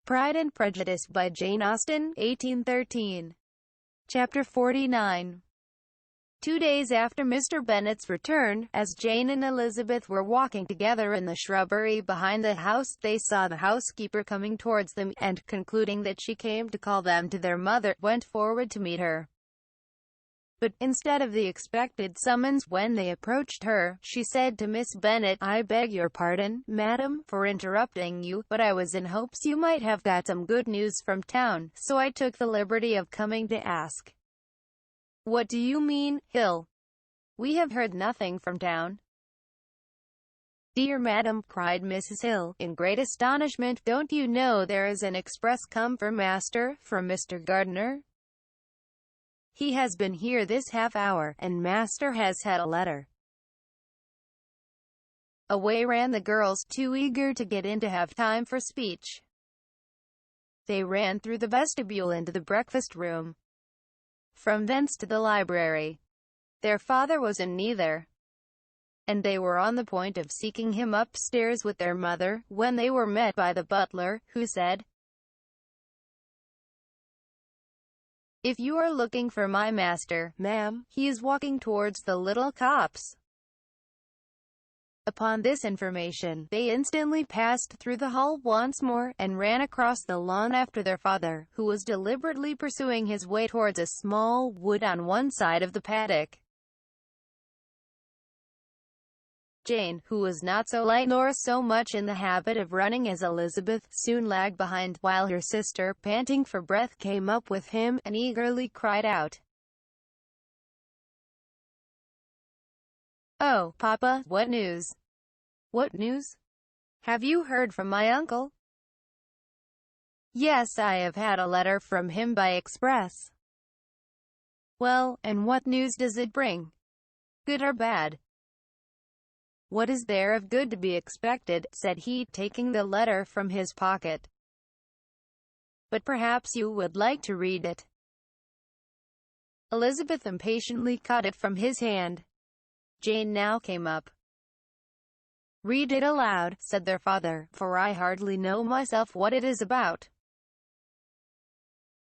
Pride and Prejudice by Jane Austen, 1813. Chapter 49. 2 days after Mr. Bennet's return, as Jane and Elizabeth were walking together in the shrubbery behind the house, they saw the housekeeper coming towards them, and, concluding that she came to call them to their mother, went forward to meet her. But, instead of the expected summons, when they approached her, she said to Miss Bennet, "I beg your pardon, madam, for interrupting you, but I was in hopes you might have got some good news from town, so I took the liberty of coming to ask." "What do you mean, Hill? We have heard nothing from town." "Dear madam," cried Mrs. Hill, in great astonishment, "don't you know there is an express come for master, from Mr. Gardiner? He has been here this half hour, and master has had a letter." Away ran the girls, too eager to get in to have time for speech. They ran through the vestibule into the breakfast room. From thence to the library. Their father was in neither, and they were on the point of seeking him upstairs with their mother, when they were met by the butler, who said, "If you are looking for my master, ma'am, he is walking towards the little copse." Upon this information, they instantly passed through the hall once more, and ran across the lawn after their father, who was deliberately pursuing his way towards a small wood on one side of the paddock. Jane, who was not so light nor so much in the habit of running as Elizabeth, soon lagged behind, while her sister, panting for breath, came up with him, and eagerly cried out, "Oh, papa, what news?" "What news? Have you heard from my uncle?" "Yes, I have had a letter from him by express." "Well, and what news does it bring? Good or bad?" "What is there of good to be expected?" said he, taking the letter from his pocket. "But perhaps you would like to read it." Elizabeth impatiently caught it from his hand. Jane now came up. "Read it aloud," said their father, "for I hardly know myself what it is about."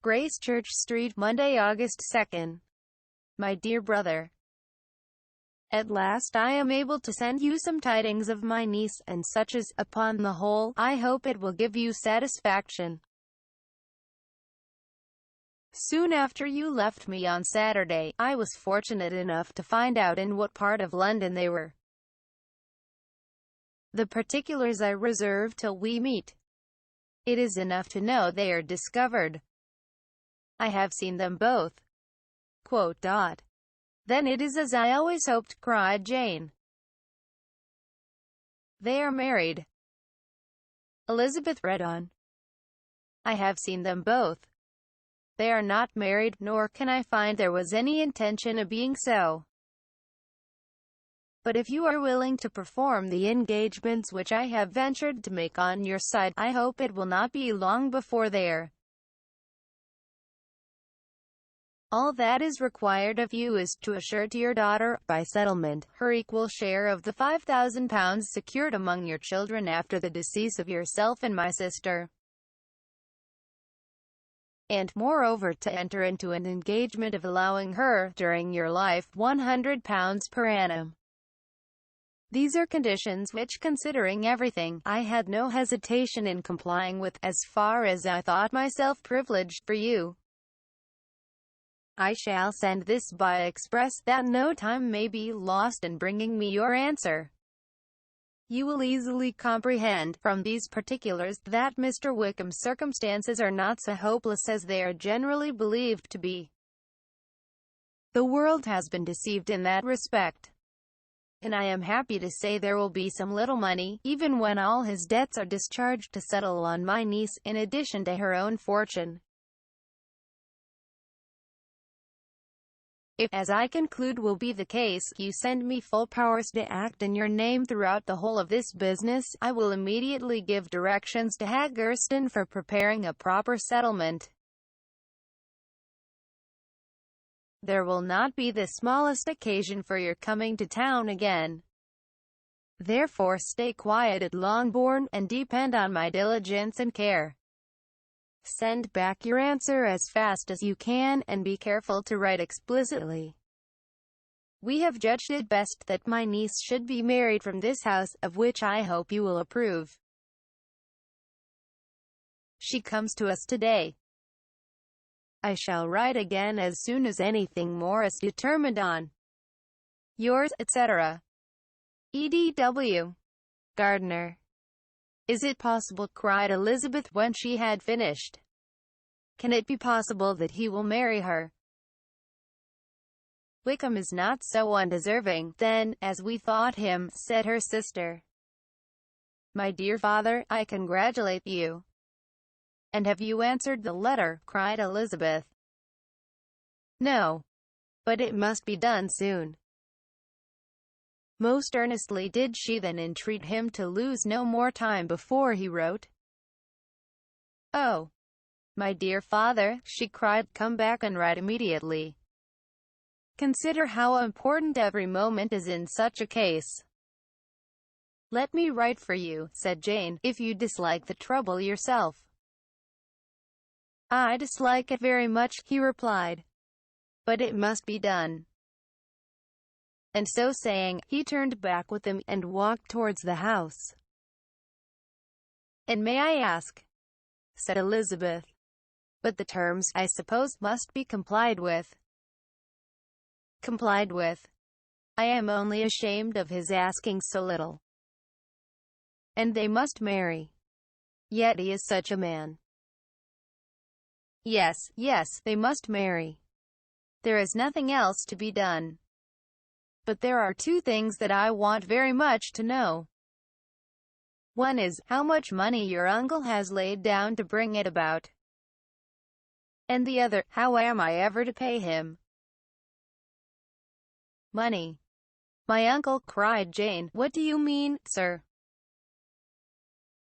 Gracechurch Street, Monday, August 2nd. My dear brother, at last I am able to send you some tidings of my niece, and such as, upon the whole, I hope it will give you satisfaction. Soon after you left me on Saturday, I was fortunate enough to find out in what part of London they were. The particulars I reserve till we meet. It is enough to know they are discovered. I have seen them both. "Then it is as I always hoped," cried Jane. "They are married." Elizabeth read on. "I have seen them both. They are not married, nor can I find there was any intention of being so. But if you are willing to perform the engagements which I have ventured to make on your side, I hope it will not be long before they are. All that is required of you is to assure to your daughter, by settlement, her equal share of the £5,000 secured among your children after the decease of yourself and my sister. And moreover to enter into an engagement of allowing her, during your life, £100 per annum. These are conditions which, considering everything, I had no hesitation in complying with, as far as I thought myself privileged for you. I shall send this by express, that no time may be lost in bringing me your answer. You will easily comprehend, from these particulars, that Mr. Wickham's circumstances are not so hopeless as they are generally believed to be. The world has been deceived in that respect, and I am happy to say there will be some little money, even when all his debts are discharged, to settle on my niece, in addition to her own fortune. If, as I conclude will be the case, you send me full powers to act in your name throughout the whole of this business, I will immediately give directions to Haggerston for preparing a proper settlement. There will not be the smallest occasion for your coming to town again. Therefore stay quiet at Longbourn, and depend on my diligence and care. Send back your answer as fast as you can, and be careful to write explicitly. We have judged it best that my niece should be married from this house, of which I hope you will approve. She comes to us today. I shall write again as soon as anything more is determined on. Yours, etc. E.D.W. Gardner. Is it possible, cried Elizabeth when she had finished. Can it be possible that he will marry her? Wickham is not so undeserving, then, as we thought him, said her sister. My dear father, I congratulate you. And have you answered the letter? Cried Elizabeth. No. But it must be done soon. Most earnestly did she then entreat him to lose no more time before he wrote. Oh, my dear father, she cried, come back and write immediately. Consider how important every moment is in such a case. Let me write for you, said Jane, if you dislike the trouble yourself. I dislike it very much, he replied. But it must be done. And so saying, he turned back with them, and walked towards the house. And may I ask, said Elizabeth, but the terms, I suppose, must be complied with. Complied with? I am only ashamed of his asking so little. And they must marry. Yet he is such a man. Yes, yes, they must marry. There is nothing else to be done. But there are two things that I want very much to know. One is, how much money your uncle has laid down to bring it about. And the other, how am I ever to pay him? Money. My uncle, cried Jane. What do you mean, sir?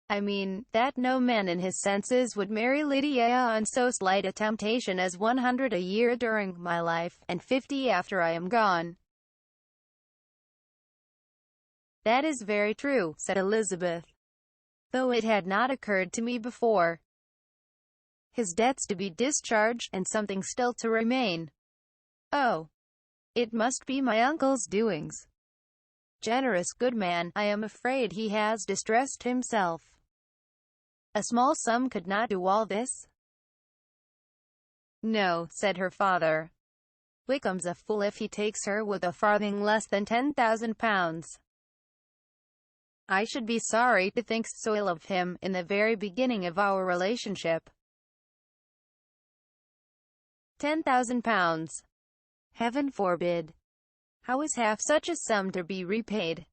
I mean, that no man in his senses would marry Lydia on so slight a temptation as 100 a year during my life, and 50 after I am gone. That is very true, said Elizabeth, though it had not occurred to me before. His debts to be discharged, and something still to remain. Oh, it must be my uncle's doings. Generous good man, I am afraid he has distressed himself. A small sum could not do all this. No, said her father. Wickham's a fool if he takes her with a farthing less than £10,000. I should be sorry to think so ill of him, in the very beginning of our relationship. £10,000. Heaven forbid. How is half such a sum to be repaid?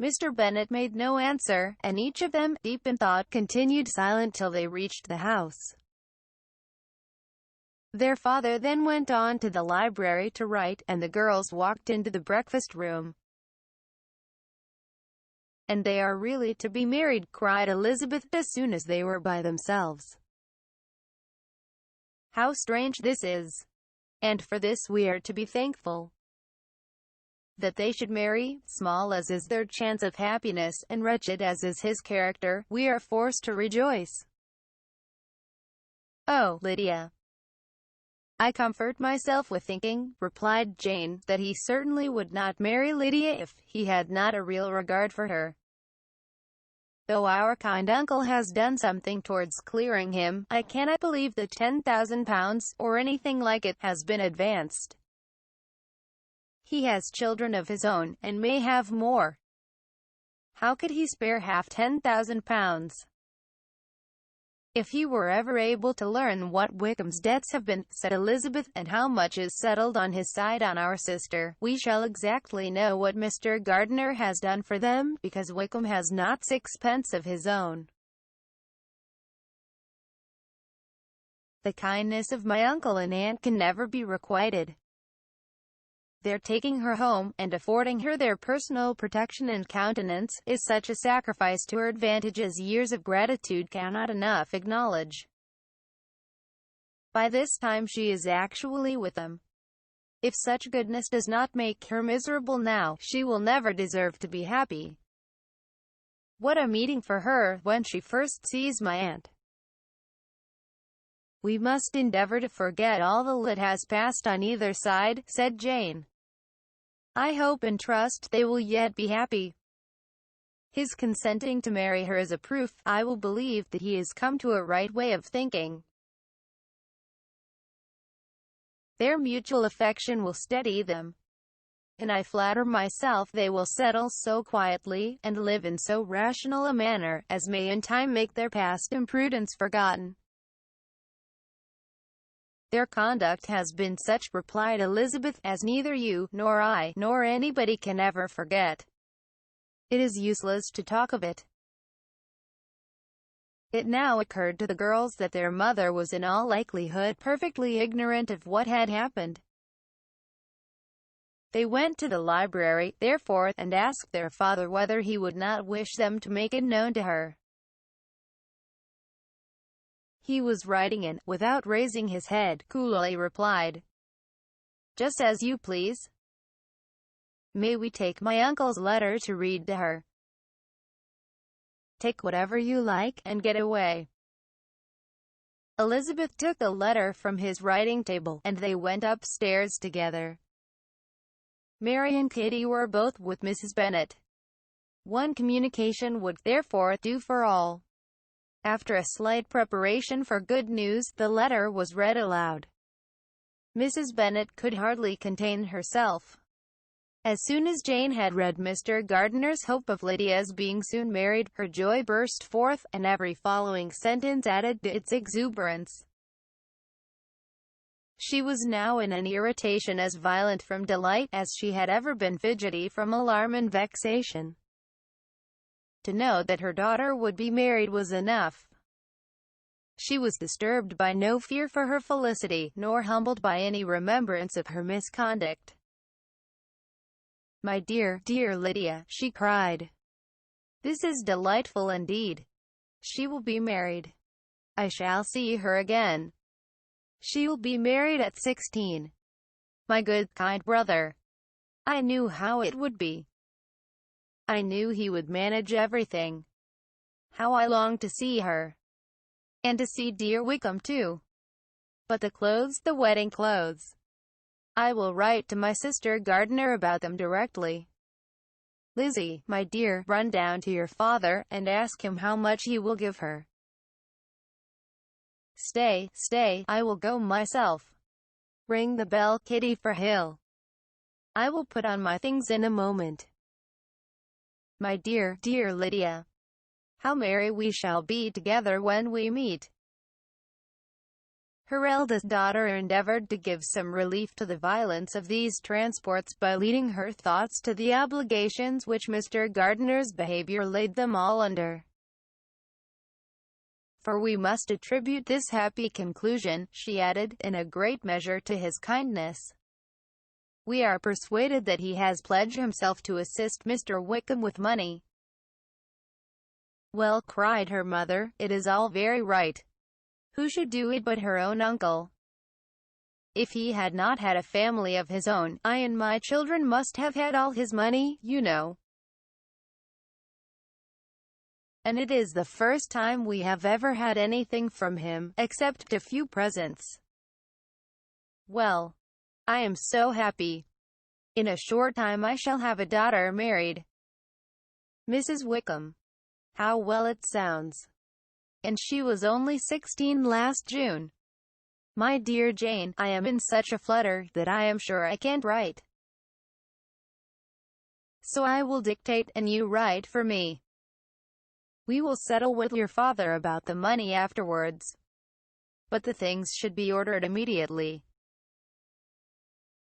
Mr. Bennet made no answer, and each of them, deep in thought, continued silent till they reached the house. Their father then went on to the library to write, and the girls walked into the breakfast-room. And they are really to be married, cried Elizabeth as soon as they were by themselves. How strange this is! And for this we are to be thankful. That they should marry, small as is their chance of happiness, and wretched as is his character, we are forced to rejoice. Oh, Lydia! I comfort myself with thinking, replied Jane, that he certainly would not marry Lydia if he had not a real regard for her. Though our kind uncle has done something towards clearing him, I cannot believe that £10,000, or anything like it, has been advanced. He has children of his own, and may have more. How could he spare half £10,000? If he were ever able to learn what Wickham's debts have been, said Elizabeth, and how much is settled on his side on our sister, we shall exactly know what Mr. Gardner has done for them, because Wickham has not sixpence of his own. The kindness of my uncle and aunt can never be requited. Their taking her home, and affording her their personal protection and countenance, is such a sacrifice to her advantage as years of gratitude cannot enough acknowledge. By this time she is actually with them. If such goodness does not make her miserable now, she will never deserve to be happy. What a meeting for her, when she first sees my aunt! "We must endeavour to forget all that has passed on either side," said Jane. "I hope and trust they will yet be happy. His consenting to marry her is a proof, I will believe, that he has come to a right way of thinking. Their mutual affection will steady them, and I flatter myself they will settle so quietly, and live in so rational a manner, as may in time make their past imprudence forgotten." "Their conduct has been such," replied Elizabeth, "as neither you, nor I, nor anybody can ever forget. It is useless to talk of it." It now occurred to the girls that their mother was in all likelihood perfectly ignorant of what had happened. They went to the library, therefore, and asked their father whether he would not wish them to make it known to her. He was writing and, without raising his head, coolly replied, "Just as you please. May we take my uncle's letter to read to her?" "Take whatever you like, and get away." Elizabeth took the letter from his writing table, and they went upstairs together. Mary and Kitty were both with Mrs. Bennet. One communication would, therefore, do for all. After a slight preparation for good news, the letter was read aloud. Mrs. Bennet could hardly contain herself. As soon as Jane had read Mr. Gardiner's hope of Lydia's being soon married, her joy burst forth, and every following sentence added to its exuberance. She was now in an irritation as violent from delight as she had ever been fidgety from alarm and vexation. To know that her daughter would be married was enough. She was disturbed by no fear for her felicity, nor humbled by any remembrance of her misconduct. "My dear, dear Lydia," she cried, "this is delightful indeed. She will be married. I shall see her again. She will be married at 16. My good, kind brother. I knew how it would be. I knew he would manage everything. How I long to see her. And to see dear Wickham too. But the clothes, the wedding clothes. I will write to my sister Gardiner about them directly. Lizzie, my dear, run down to your father, and ask him how much he will give her. Stay, stay, I will go myself. Ring the bell, Kitty, for Hill. I will put on my things in a moment. My dear, dear Lydia, how merry we shall be together when we meet." Her eldest daughter endeavoured to give some relief to the violence of these transports by leading her thoughts to the obligations which Mr. Gardiner's behaviour laid them all under. "For we must attribute this happy conclusion," she added, "in a great measure to his kindness. We are persuaded that he has pledged himself to assist Mr. Wickham with money." "Well," cried her mother, "it is all very right. Who should do it but her own uncle? If he had not had a family of his own, I and my children must have had all his money, you know. And it is the first time we have ever had anything from him, except a few presents. Well, I am so happy. In a short time I shall have a daughter married. Mrs. Wickham. How well it sounds. And she was only 16 last June. My dear Jane, I am in such a flutter that I am sure I can't write. So I will dictate, and you write for me. We will settle with your father about the money afterwards. But the things should be ordered immediately."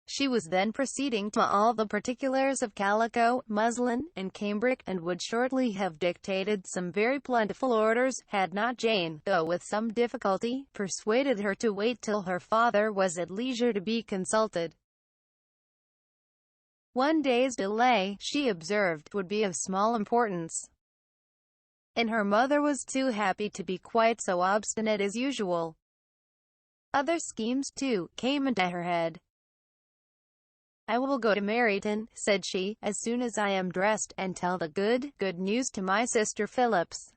She was then proceeding to all the particulars of calico, muslin, and cambric, and would shortly have dictated some very plentiful orders, had not Jane, though with some difficulty, persuaded her to wait till her father was at leisure to be consulted. One day's delay, she observed, would be of small importance, and her mother was too happy to be quite so obstinate as usual. Other schemes, too, came into her head. "I will go to Meryton," said she, "as soon as I am dressed, and tell the good news to my sister Phillips.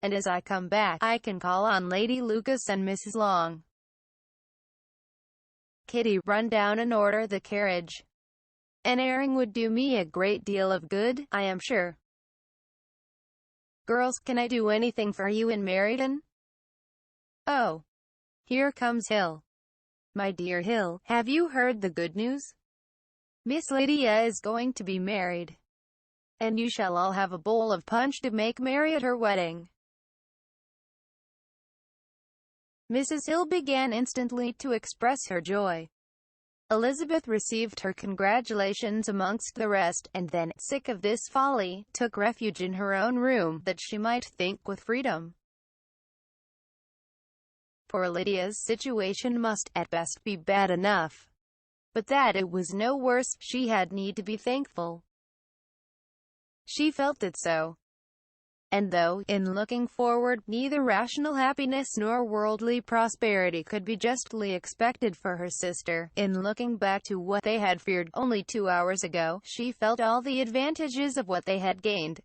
and as I come back, I can call on Lady Lucas and Mrs. Long. Kitty, run down and order the carriage. An airing would do me a great deal of good, I am sure. Girls, can I do anything for you in Meriden? Oh, here comes Hill. My dear Hill, have you heard the good news? Miss Lydia is going to be married, and you shall all have a bowl of punch to make merry at her wedding. Mrs. Hill began instantly to express her joy. Elizabeth received her congratulations amongst the rest, and then, sick of this folly, took refuge in her own room, that she might think with freedom. Poor Lydia's situation must, at best, be bad enough. But that it was no worse, she had need to be thankful. She felt it so. And though, in looking forward, neither rational happiness nor worldly prosperity could be justly expected for her sister, in looking back to what they had feared only 2 hours ago, she felt all the advantages of what they had gained.